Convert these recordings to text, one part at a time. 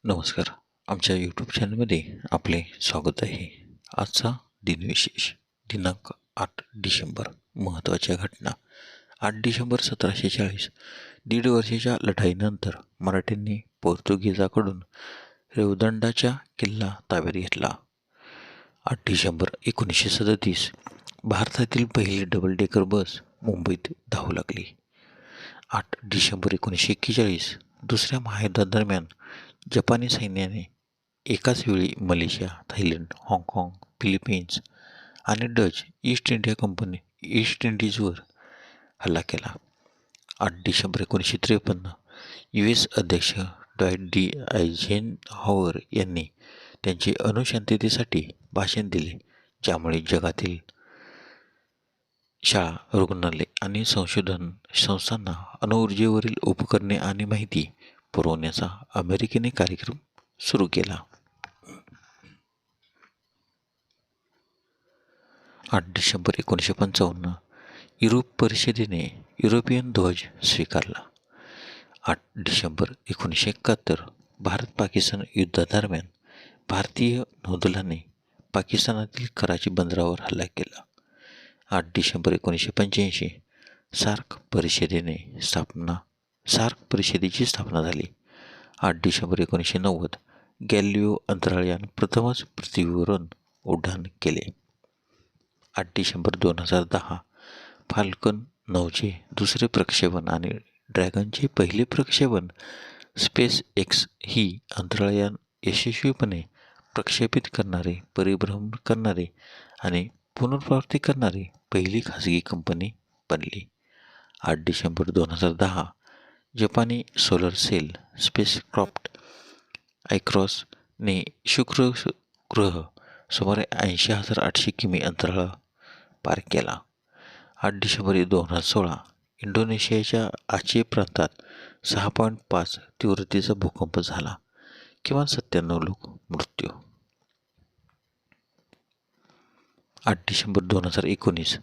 नमस्कार. आमच्या यूट्यूब चॅनलमध्ये आपले स्वागत आहे. आजचा दिनविशेष दिनांक 8 डिसेंबर. महत्त्वाच्या घटना. 8 डिसेंबर 1740 दीड वर्षाच्या लढाईनंतर मराठ्यांनी पोर्तुगीजाकडून रेवदंडाचा किल्ला ताब्यात घेतला. 8 डिसेंबर 1937 भारतातील पहिली डबल डेकर बस मुंबईत धावू लागली. 8 डिसेंबर 1941 दुसऱ्या महायुद्धादरम्यान जपानी सैन्याने एकाच वेळी मलेशिया, थायलंड, हाँगकाँग, फिलिपिन्स आणि डच ईस्ट इंडिजवर हल्ला केला. 8 डिसेंबर 1953 US अध्यक्ष डॉयट डी आयझेनहॉवर यांनी त्यांचे अणुशांततेसाठी भाषण दिले, ज्यामुळे जगातील शाळा, रुग्णालय आणि संशोधन संस्थांना अणुऊर्जेवरील उपकरणे आणि माहिती पुरवण्याचा अमेरिकेने कार्यक्रम सुरू केला. 8 डिसेंबर 1955 युरोप परिषदेने युरोपियन ध्वज स्वीकारला. 8 डिसेंबर 1971 भारत-पाकिस्तान युद्धादरम्यान भारतीय नौदलाने पाकिस्तानातील कराची बंदरावर हल्ला केला. 8 डिसेंबर 1985 सार्क परिषदेची स्थापना झाली. 8 डिसेंबर 1990 गॅलिलिओ अंतराळयान प्रथमच पृथ्वीवरून उड्डाण केले. 8 डिसेंबर 2010 फाल्कन 9चे दुसरे प्रक्षेपण आणि ड्रॅगनचे पहिले प्रक्षेपण. स्पेस एक्स ही अंतराळयान यशस्वीपणे प्रक्षेपित करणारे, परिभ्रमण करणारे आणि पुनर्प्राप्ती करणारी पहिली खाजगी कंपनी बनली. 8 डिसेंबर 2010 जपानी सोलर सेल स्पेसक्राफ्ट आयक्रॉसने शुक्र ग्रह सुमारे 80,800 किमी अंतराळ पार केला. 8 डिसेंबर 2016 इंडोनेशियाच्या आचे प्रांतात 6.5 तीव्रतेचा भूकंप झाला. किमान 97 लोक मृत्यू. 8 डिसेंबर 2019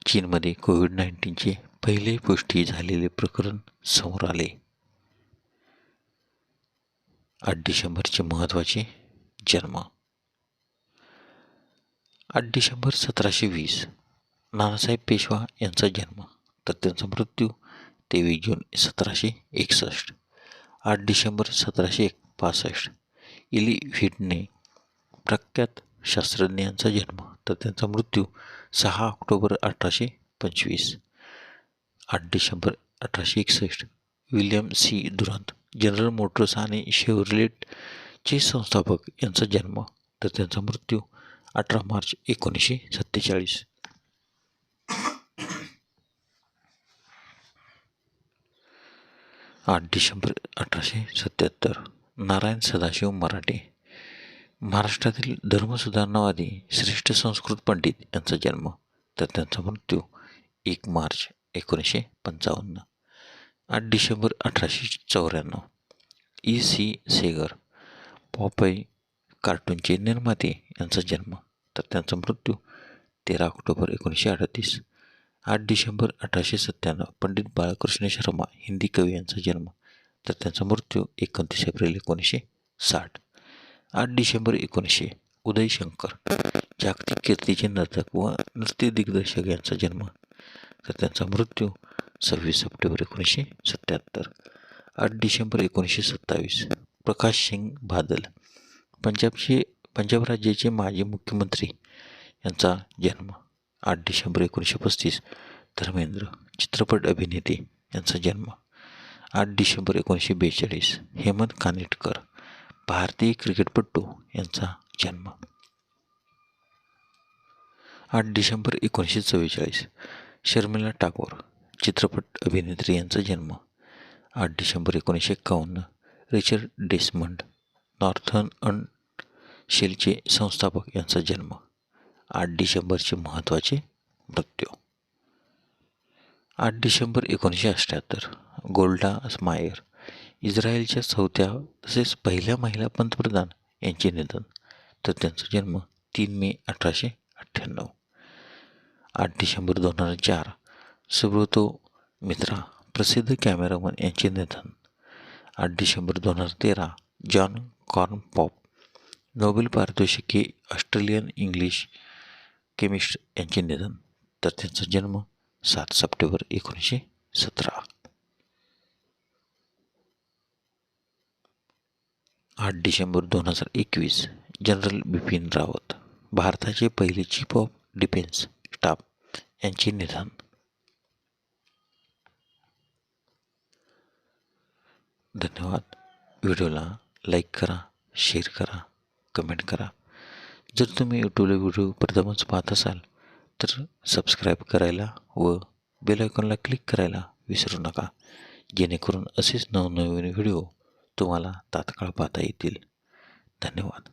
चीनमध्ये कोविड-19चे पहिले पुष्टी झालेले प्रकरण समोर आले. 8 डिसेंबरचे महत्त्वाचे जन्म. 8 डिसेंबर 1720 नानासाहेब पेशवा यांचा जन्म, तर त्यांचा मृत्यू 23 जून 1761. 8 डिसेंबर 1765 इली व्हिटने प्रख्यात शास्त्रज्ञ यांचा जन्म, तर त्यांचा मृत्यू 6 October 1825. 8 December 1861 William C Durant General Motors आणि शेव्हरलेटचे संस्थापक यांचा जन्म, तर त्यांचा मृत्यू 18 मार्च 1947. 8 डिसेंबर 1877 नारायण सदाशिव मराठे महाराष्ट्रातील धर्मसुधारणावादी श्रेष्ठ संस्कृत पंडित यांचा जन्म, तर त्यांचा मृत्यू 1 मार्च 1955. 8 डिसेंबर 1894 E.C. सेगर पॉपय कार्टूनचे निर्माते यांचा जन्म, तर त्यांचा मृत्यू 13 ऑक्टोबर 1938. 8 डिसेंबर 1897 पंडित बाळकृष्ण शर्मा हिंदी कवी यांचा जन्म, तर त्यांचा मृत्यू 29 एप्रिल 1960. 8 डिसेंबर 1900 उदय शंकर जागतिक कीर्तीचे नर्तक व नृत्य दिग्दर्शक यांचा जन्म, तर त्यांचा मृत्यू 26 सप्टेंबर 1977. 8 डिसेंबर 1927 प्रकाश सिंग बादल पंजाब राज्याचे माजी मुख्यमंत्री यांचा जन्म. 8 डिसेंबर 1935 धर्मेंद्र चित्रपट अभिनेते यांचा जन्म. 8 डिसेंबर 1942 हेमंत कानिटकर भारतीय क्रिकेटपटू यांचा जन्म. 8 डिसेंबर 1944 शर्मिला टागोर चित्रपट अभिनेत्री यांचा जन्म. 8 डिसेंबर 1951 रिचर्ड डेसमंड नॉर्थर्न शेलचे संस्थापक यांचा जन्म. 8 डिसेंबरचे महत्त्वाचे मृत्यू. 8 डिसेंबर 1978 गोल्डा मायर इस्रायलच्या चौथ्या तसेच पहिल्या महिला पंतप्रधान यांचे निधन, तर त्यांचा जन्म 3 मे 1898. 8 डिसेंबर 2004 सुब्रतो मित्रा प्रसिद्ध कॅमेरामन यांचे निधन. 8 डिसेंबर 2013 जॉन कॉर्नपॉप. नोबेल पारितोषिके ऑस्ट्रेलियन इंग्लिश केमिस्ट यांचे निधन, तर त्यांचा जन्म 7 सप्टेंबर 1917. 8 डिसेंबर 2021 जनरल बिपिन रावत, भारताचे पहिले चीफ ऑफ डिफेन्स स्टाफ यांचे निधन. धन्यवाद. व्हिडिओला लाईक करा, शेअर करा, कमेंट करा. जर तुम्ही यूट्यूबला व्हिडिओ प्रथमच पाहत असाल तर सबस्क्राईब करायला व बेल आयकॉनला क्लिक करायला विसरू नका, जेणेकरून असेच नवनवीन व्हिडिओ तुम्हाला तात्काळ पाहता येतील. धन्यवाद.